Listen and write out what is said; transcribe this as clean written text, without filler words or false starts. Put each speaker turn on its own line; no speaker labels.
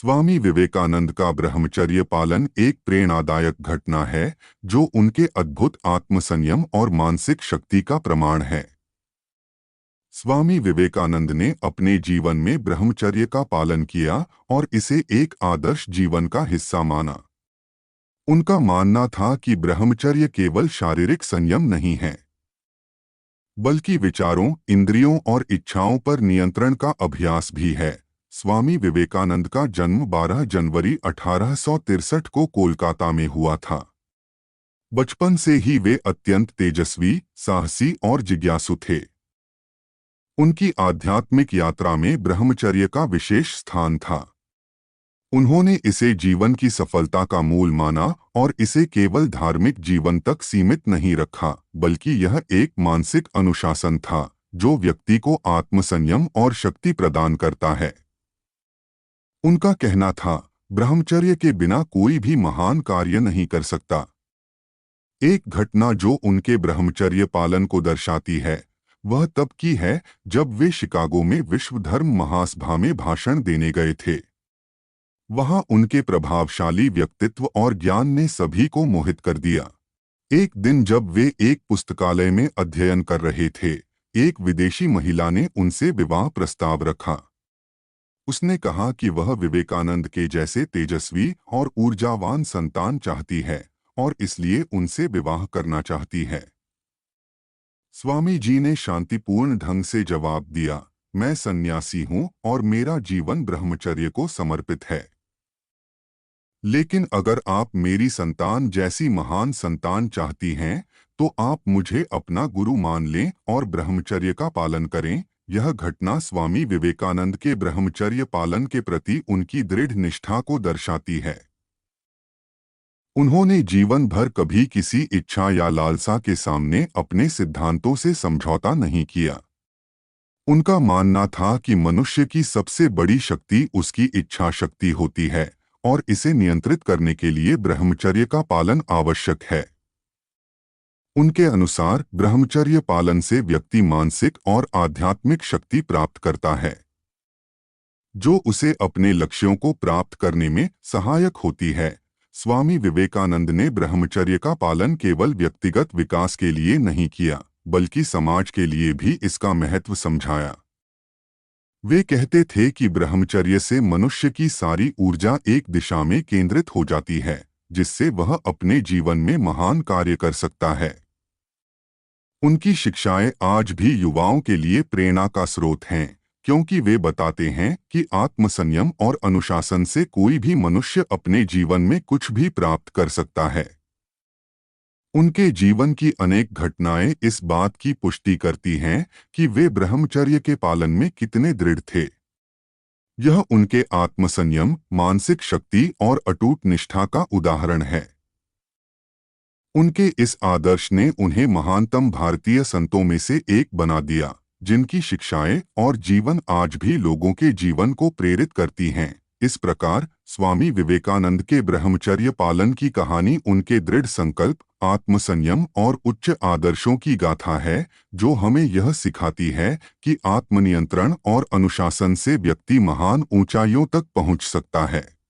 स्वामी विवेकानंद का ब्रह्मचर्य पालन एक प्रेरणादायक घटना है जो उनके अद्भुत आत्मसंयम और मानसिक शक्ति का प्रमाण है। स्वामी विवेकानंद ने अपने जीवन में ब्रह्मचर्य का पालन किया और इसे एक आदर्श जीवन का हिस्सा माना। उनका मानना था कि ब्रह्मचर्य केवल शारीरिक संयम नहीं है, बल्कि विचारों, इंद्रियों और इच्छाओं पर नियंत्रण का अभ्यास भी है। स्वामी विवेकानंद का जन्म 12 जनवरी 1863 को कोलकाता में हुआ था। बचपन से ही वे अत्यंत तेजस्वी, साहसी और जिज्ञासु थे। उनकी आध्यात्मिक यात्रा में ब्रह्मचर्य का विशेष स्थान था। उन्होंने इसे जीवन की सफलता का मूल माना और इसे केवल धार्मिक जीवन तक सीमित नहीं रखा, बल्कि यह एक मानसिक अनुशासन था जो व्यक्ति को आत्मसंयम और शक्ति प्रदान करता है। उनका कहना था, ब्रह्मचर्य के बिना कोई भी महान कार्य नहीं कर सकता। एक घटना जो उनके ब्रह्मचर्य पालन को दर्शाती है वह तब की है जब वे शिकागो में विश्व धर्म महासभा में भाषण देने गए थे। वहां उनके प्रभावशाली व्यक्तित्व और ज्ञान ने सभी को मोहित कर दिया। एक दिन जब वे एक पुस्तकालय में अध्ययन कर रहे थे, एक विदेशी महिला ने उनसे विवाह प्रस्ताव रखा। उसने कहा कि वह विवेकानंद के जैसे तेजस्वी और ऊर्जावान संतान चाहती है और इसलिए उनसे विवाह करना चाहती है। स्वामी जी ने शांतिपूर्ण ढंग से जवाब दिया, मैं सन्यासी हूं और मेरा जीवन ब्रह्मचर्य को समर्पित है। लेकिन अगर आप मेरी संतान जैसी महान संतान चाहती हैं, तो आप मुझे अपना गुरु मान लें और ब्रह्मचर्य का पालन करें। यह घटना स्वामी विवेकानंद के ब्रह्मचर्य पालन के प्रति उनकी दृढ़ निष्ठा को दर्शाती है। उन्होंने जीवन भर कभी किसी इच्छा या लालसा के सामने अपने सिद्धांतों से समझौता नहीं किया। उनका मानना था कि मनुष्य की सबसे बड़ी शक्ति उसकी इच्छा शक्ति होती है और इसे नियंत्रित करने के लिए ब्रह्मचर्य का पालन आवश्यक है। उनके अनुसार ब्रह्मचर्य पालन से व्यक्ति मानसिक और आध्यात्मिक शक्ति प्राप्त करता है, जो उसे अपने लक्ष्यों को प्राप्त करने में सहायक होती है। स्वामी विवेकानंद ने ब्रह्मचर्य का पालन केवल व्यक्तिगत विकास के लिए नहीं किया, बल्कि समाज के लिए भी इसका महत्व समझाया। वे कहते थे कि ब्रह्मचर्य से मनुष्य की सारी ऊर्जा एक दिशा में केंद्रित हो जाती है, जिससे वह अपने जीवन में महान कार्य कर सकता है। उनकी शिक्षाएं आज भी युवाओं के लिए प्रेरणा का स्रोत हैं, क्योंकि वे बताते हैं कि आत्मसंयम और अनुशासन से कोई भी मनुष्य अपने जीवन में कुछ भी प्राप्त कर सकता है। उनके जीवन की अनेक घटनाएं इस बात की पुष्टि करती हैं कि वे ब्रह्मचर्य के पालन में कितने दृढ़ थे। यह उनके आत्मसंयम, मानसिक शक्ति और अटूट निष्ठा का उदाहरण है। उनके इस आदर्श ने उन्हें महानतम भारतीय संतों में से एक बना दिया, जिनकी शिक्षाएं और जीवन आज भी लोगों के जीवन को प्रेरित करती हैं। इस प्रकार स्वामी विवेकानंद के ब्रह्मचर्य पालन की कहानी उनके दृढ़ संकल्प, आत्मसंयम और उच्च आदर्शों की गाथा है, जो हमें यह सिखाती है कि आत्मनियंत्रण और अनुशासन से व्यक्ति महान ऊंचाइयों तक पहुंच सकता है।